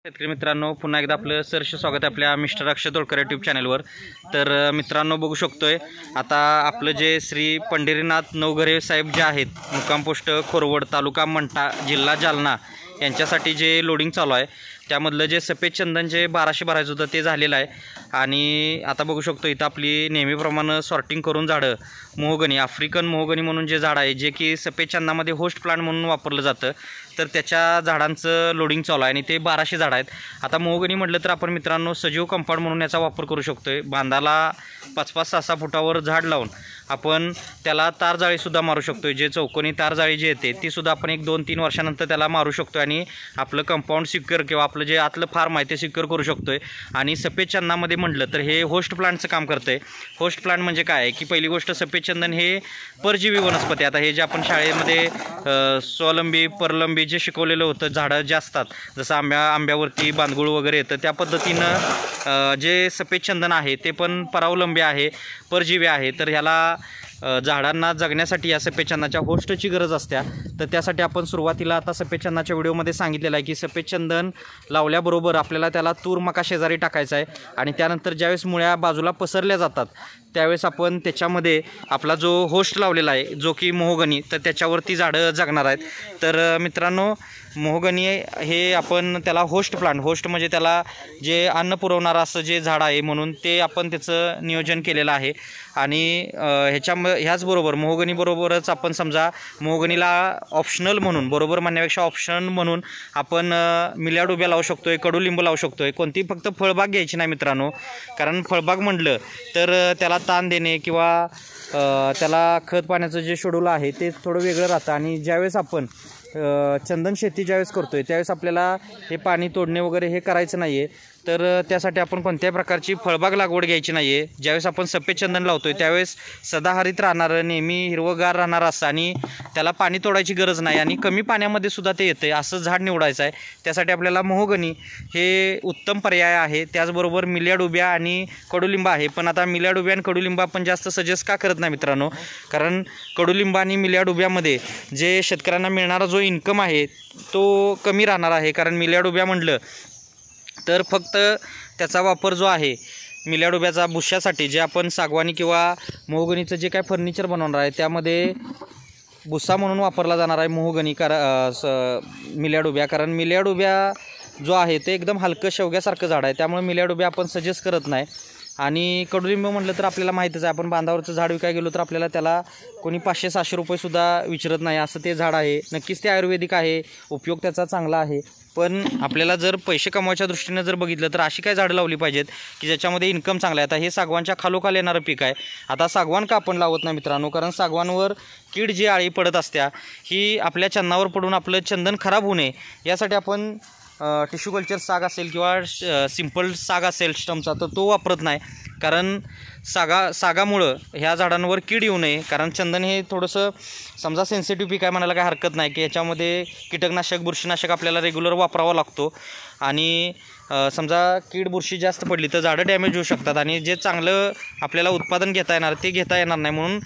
शेतकरी मित्रांनो, पुन्हा एकदा आपलं सहर्ष स्वागत आहे आपल्या मिस्टर अक्षय तोडकर यूट्यूब चॅनलवर। तर मित्रांनो, बघू शकतोय आता आपलं जे श्री पंढरीनाथ नवघरे साहेब जे आहेत, मुक्काम पोस्ट खोरवड, तालुका मंठा, जिल्हा जालना यांच्यासाठी जे लोडिंग चालू आहे त्यामधलं जे सफेद चंदन जे 1200 भरायचं होतं ते झालेलं आहे। आणि आता बघू शकतो इथं आपली नेहमीप्रमाणे सॉर्टिंग करून झाडं, मोहगनी, आफ्रिकन मोहगनी म्हणून जे झाड आहे जे की सफेद चंदनामध्ये होस्ट प्लांट म्हणून वापरलं जातं, तर त्याच्या झाडांचं लोडिंग चालू आहे आणि ते 1200 झाड आहेत। आता मोहगनी म्हटलं तर आपण मित्रांनो सजीव कंपाऊंड म्हणून याचा वापर करू शकतोय। बांधाला 5-5, 6-6 फुटावर झाड लावून आपण त्याला तार जाळीसुद्धा मारू शकतोय। जे चौकोनी तार जाळी जी येते ती सुद्धा आपण 1-2-3 वर्षानंतर त्याला मारू शकतोय आणि आपलं कंपाऊंड सिक्युअर किंवा आपलं जे आतलं फार्म आहे ते सिक्युअर करू शकतोय। आणि सफेद चंदनामध्ये म्हटलं तर हे होस्ट प्लांटचं काम करतंय। होस्ट प्लांट म्हणजे काय आहे की पहिली गोष्ट, सफेद चंदन हे परजीवी वनस्पती, आता हे जे आपण शाळेमध्ये स्वलंबी परलंबी जे शिकवलेलं होतं, झाडं जे असतात जसं आंब्यावरती बांधगुळ वगैरे येतं, त्या पद्धतीनं जे सफेद चंदन आहे ते पण परावलंबी आहे, परजीवी आहे। तर ह्याला झाडांना जगण्यासाठी या सफेद चंदनाच्या होस्टची गरज असते। तर त्यासाठी आपण सुरुवातीला आता सफेद चंदनाच्या व्हिडिओमध्ये सांगितलेलं आहे की सफेद चंदन लावल्याबरोबर आपल्याला त्याला तूर मका शेजारी टाकायचा आहे आणि त्यानंतर ज्यावेळेस मुळ्या बाजूला पसरल्या जातात त्यावेळेस आपण त्याच्यामध्ये आपला जो होस्ट लावलेला आहे जो की मोहगनी, तर त्याच्यावरती झाडं जगणार आहेत। तर मित्रांनो, मोहगनी हे आपण त्याला होस्ट प्लांट, होस्ट म्हणजे त्याला जे अन्न पुरवणारं असं जे झाड आहे म्हणून ते आपण त्याचं नियोजन केलेलं आहे। आणि ह्याचबरोबर मोहगनीबरोबरच आपण समजा मोहगनीला ऑप्शनल म्हणून, बरोबर म्हणण्यापेक्षा ऑप्शन म्हणून आपण मिल्याड उभ्या लावू शकतोय, कडुलिंबू लावू शकतोय। कोणती फक्त फळबाग घ्यायची नाही मित्रांनो, कारण फळबाग म्हटलं तर त्याला ताण देणे किंवा त्याला खत पाण्याचं जे शेड्यूल आहे ते थोडं वेगळं राहतं। आणि ज्यावेळेस आपण चंदन शेती ज्यावेळेस करतोय त्यावेळेस आपल्याला हे पाणी तोडणे वगैरे हे करायचं नाही आहे। तर त्यासाठी आपण कोणत्याही प्रकारची फळबाग लागवड घ्यायची नाही आहे। ज्यावेळेस आपण सफेद चंदन लावतोय त्यावेळेस सदाहरित राहणारं, नेहमी हिरवगार राहणारं असं आणि त्याला पाणी तोडायची गरज नाही आणि कमी पाण्यामध्ये सुद्धा ते येतं असं झाड निवडायचं आहे। त्यासाठी आपल्याला मोहगनी हे उत्तम पर्याय आहे। त्याचबरोबर मिल्याड उभ्या आणि कडुलिंबा आहे, पण आता मिल्याड उभ्या आणि कडुलिंबा आपण जास्त सजेस्ट का करत नाही मित्रांनो, कारण कडुलिंबा आणि मिल्याड उभ्यामध्ये जे शेतकऱ्यांना मिळणारा जो इन्कम आहे तो कमी राहणार आहे। कारण मिल्याड उभ्या म्हटलं तर फक्त त्याचा वापर जो आहे मिल्याड उभ्याचा बुश्यासाठी, जे आपण सागवानी किंवा मोहगनीचं जे काय फर्निचर बनवणार आहे त्यामध्ये भुसा म्हणून वापरला जाणार आहे मोहगनी मिल्याड उभ्या। कारण मिल्याड उभ्या जो आहे ते एकदम हलकं शेवग्यासारखं झाड आहे, त्यामुळे मिल्याड उभ्या आपण सजेस्ट करत नाही। आणि कडुलिंब म्हटलं तर आपल्याला माहितीच आहे, आपण बांधावरचं झाड विकायला गेलो तर आपल्याला त्याला कोणी 500-600 रुपयेसुद्धा विचारत नाही असं ते झाड आहे। नक्कीच ते आयुर्वेदिक आहे, उपयोग त्याचा चांगला आहे, पण आपल्याला जर पैसे कमवायच्या दृष्टीने जर बघितलं तर अशी काय झाडं लावली पाहिजेत की ज्याच्यामध्ये इन्कम चांगला आहे। आता हे सागवानच्या खालोखाल येणारं पीक आहे। आता सागवान का आपण लावत नाही मित्रांनो, कारण सागवानवर कीड जी आळी पडत असत्या ही आपल्या चंदनावर पडून आपलं चंदन खराब होऊ नये यासाठी आपण टिश्यू कल्चर साग असेल किंवा सिंपल साग असेल स्टमचा, तर तो वापरत नाही। कारण सागामुळं ह्या झाडांवर कीड येऊ नये, कारण चंदन हे थोडंसं समजा सेन्सिटिव्ह पीक आहे म्हणायला काय हरकत नाही की याच्यामध्ये कीटकनाशक, बुरशीनाशक आपल्याला रेग्युलर वापरावा लागतो आणि समजा कीड बुरशी जास्त पडली तर झाडं डॅमेज होऊ शकतात आणि जे चांगलं आपल्याला उत्पादन घेता येणार ते घेता येणार नाही। म्हणून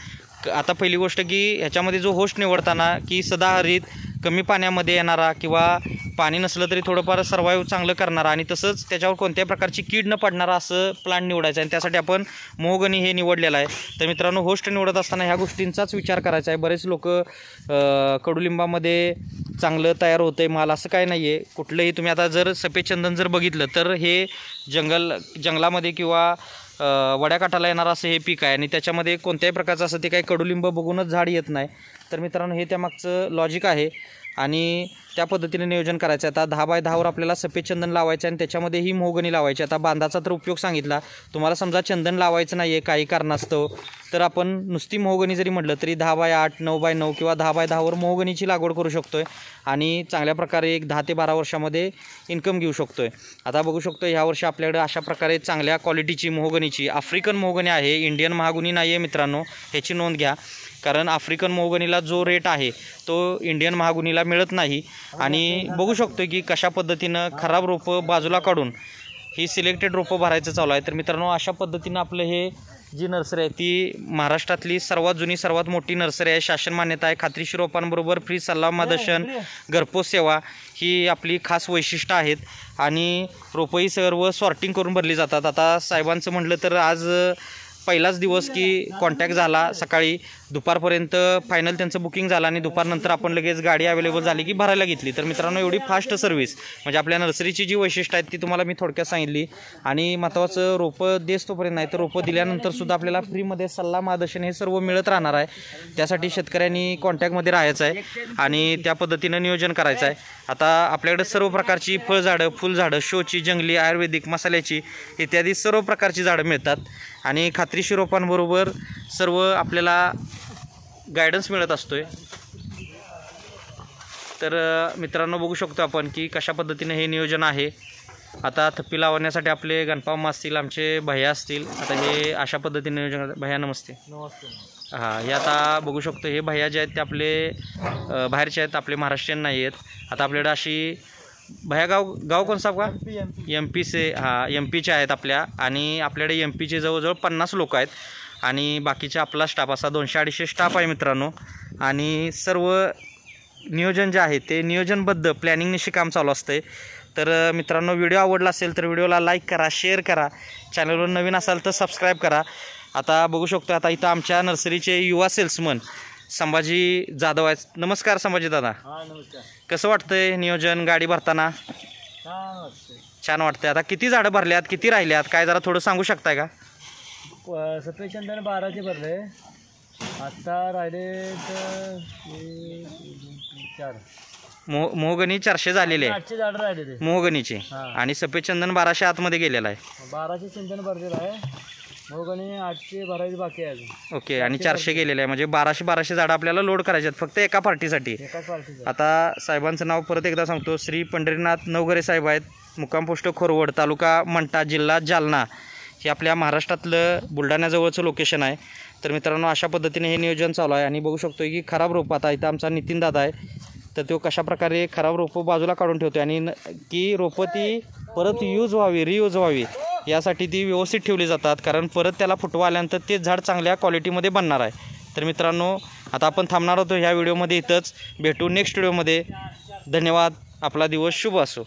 आता पहिली गोष्ट की ह्याच्यामध्ये जो होस्ट निवडताना की सदाहरित, कमी पाण्यामध्ये येणारा किंवा पाणी नसलं तरी थोडंफार सर्वाईव्ह चांगलं करणारा आणि तसंच त्याच्यावर कोणत्याही प्रकारची कीड न पडणारा असं प्लांट निवडायचं आहे। आणि त्यासाठी आपण मोहगनी हे निवडलेलं आहे। तर मित्रांनो, होस्ट निवडत असताना ह्या गोष्टींचाच विचार करायचा आहे। बरेच लोक कडुलिंबामध्ये चांगलं तयार होतं आहे माल, असं काय नाही आहे कुठलंही। तुम्ही आता जर सफेद चंदन जर बघितलं तर हे जंगलामध्ये किंवा वड्याकाठाला येणार असं हे पीक आहे आणि त्याच्यामध्ये कोणत्याही प्रकारचं असं ते काही कडुलिंब बघूनच झाड येत नाही। तर मित्रांनो, हे त्यामागचं लॉजिक आहे आणि त्या पद्धतीने नियोजन करायचं आहे। आता 10x10 वर आपल्याला सफेद चंदन लावायचं आणि त्याच्यामध्ये ही मोहगनी लावायची। आता बांधाचा तर उपयोग सांगितला, तुम्हाला समजा चंदन लावायचं नाही आहे काही कारणास्तव, तर आपण नुसती मोहगनी जरी म्हटलं तरी 10x8, 9x9 किंवा 10x10 वर मोहगनीची लागवड करू शकतोय आणि चांगल्या प्रकारे एक 10 ते 12 वर्षामध्ये इन्कम घेऊ शकतोय। आता बघू शकतो ह्या वर्षी आपल्याकडे अशा प्रकारे चांगल्या क्वालिटीची मोहगनीची आफ्रिकन मोहगनी आहे, इंडियन महागुनी नाही आहे मित्रांनो, ह्याची नोंद घ्या। कारण आफ्रिकन मोहगनीला जो रेट आहे तो इंडियन महागुनीला मिळत नाही। आणि बघू शकतो की कशा पद्धतीनं खराब रोपं बाजूला काढून ही सिलेक्टेड रोपं भरायचं चालू आहे. तर मित्रांनो अशा पद्धतीनं आपलं हे जी नर्सरी आहे ती महाराष्ट्रातली सर्वात जुनी सर्वात मोठी नर्सरी आहे. शासन मान्यता आहे. खात्रीशीर रोपांबरोबर फ्री सल्ला मार्गदर्शन घरपोच सेवा ही आपली खास वैशिष्ट्य आहेत. आणि रोपंही सर्व सॉर्टिंग करून भरली जातात. आता साहेबांचं म्हटलं तर आज पहिलाच दिवस की कॉन्टॅक्ट झाला सकाळी दुपारपर्यंत फायनल त्यांचं बुकिंग झालं आणि दुपारनंतर आपण लगेच गाडी अवेलेबल झाली की भरायला घेतली. तर मित्रांनो एवढी फास्ट सर्व्हिस म्हणजे आपल्या नर्सरीची जी वैशिष्ट्य आहेत ती तुम्हाला मी थोडक्यात सांगितली. आणि महत्त्वाचं रोपं देस तोपर्यंत नाही तर रोपं दिल्यानंतर सुद्धा आपल्याला फ्रीमध्ये सल्ला मार्गदर्शन हे सर्व मिळत राहणार आहे. त्यासाठी शेतकऱ्यांनी कॉन्टॅक्टमध्ये राहायचं आहे आणि त्या पद्धतीनं नियोजन करायचं आहे. आता आपल्याकडे सर्व प्रकारची फळझाडं फुलझाडं शोची जंगली आयुर्वेदिक मसाल्याची इत्यादी सर्व प्रकारची झाडं मिळतात. आणि खात्रीशीर रोपांबरोबर सर्व आपल्याला गायडन्स मिळत असतोय. तर मित्रांनो बघू शकतो आपण की कशा पद्धतीने हे नियोजन आहे. आता थप्पी लावण्यासाठी आपले गणपामा असतील आमचे भैया असतील. आता हे अशा पद्धतीने नियोजन करतात. भैया नमस्ते. नमस्ते. हां हे आता बघू शकतो हे भैया जे आहेत ते आपले बाहेरचे आहेत आपले महाराष्ट्रीयन नाही आहेत. आता आपल्याकडे अशी भैया गाव कोणसा का एम पीचे हां एम पीचे आहेत आपल्या. आणि आपल्याकडे एम पीचे जवळजवळ 50 लोक आहेत आणि बाकीचे आपला स्टाफ असा 200-250 स्टाफ आहे मित्रांनो. आणि सर्व नियोजन जे आहे ते नियोजनबद्ध प्लॅनिंगनिशी काम चालू असते. तर मित्रांनो व्हिडिओ आवडला असेल तर व्हिडिओला लाईक करा शेअर करा. चॅनलवर नवीन असाल तर सबस्क्राईब करा. आता बघू शकतो आता इथं आमच्या नर्सरीचे युवा सेल्समन संभाजी जाधव आहेत. नमस्कार संभाजी दादा. हां नमस्कार. कसं वाटतंय नियोजन गाडी भरताना? छान वाटतंय. आता किती झाडं भरल्यात किती राहिल्यात काय जरा थोडं सांगू शकताय का? सफेचंदन 12चे भरले. आत्ता राहिले तर 4 मोहगणी 400 झालेले आहे 800 झाडं राहिले ते मोहगणीचे. आणि सफेद चंदन 1200 आतमध्ये गेलेला आहे. 12चे चंदन भरलेलं आहे. मोहगणी 800 भरायची बाकी आहे. ओके. आणि 400 गेलेले आहे म्हणजे 1200 झाडं आपल्याला लोड करायचे आहेत फक्त एका पार्टीसाठी. एकाच पार्टीचं. आता साहेबांचं नाव परत एकदा सांगतो. श्री पंढरीनाथ नवघरे साहेब आहेत. मुक्काम पोस्ट खोरवड तालुका मंठा जिल्हा जालना हे आपल्या महाराष्ट्रातलं बुलढाण्याजवळचं लोकेशन आहे. तर मित्रांनो अशा पद्धतीने हे नियोजन चालू आहे. आणि बघू शकतो की खराब रोपं आता इथं आमचा नितीन दादा आहे तर तो कशाप्रकारे खराब रोपं बाजूला काढून ठेवतो आणि की रोपं ती परत यूज व्हावी रियूज व्हावी यासाठी ती व्यवस्थित ठेवली जातात. कारण परत त्याला फुटवा आल्यानंतर ते झाड चांगल्या क्वालिटीमध्ये बनणार आहे. तर मित्रांनो आता आपण थांबणार होतो ह्या व्हिडिओमध्ये इथंच. भेटू नेक्स्ट व्हिडिओमध्ये. धन्यवाद. आपला दिवस शुभ असो.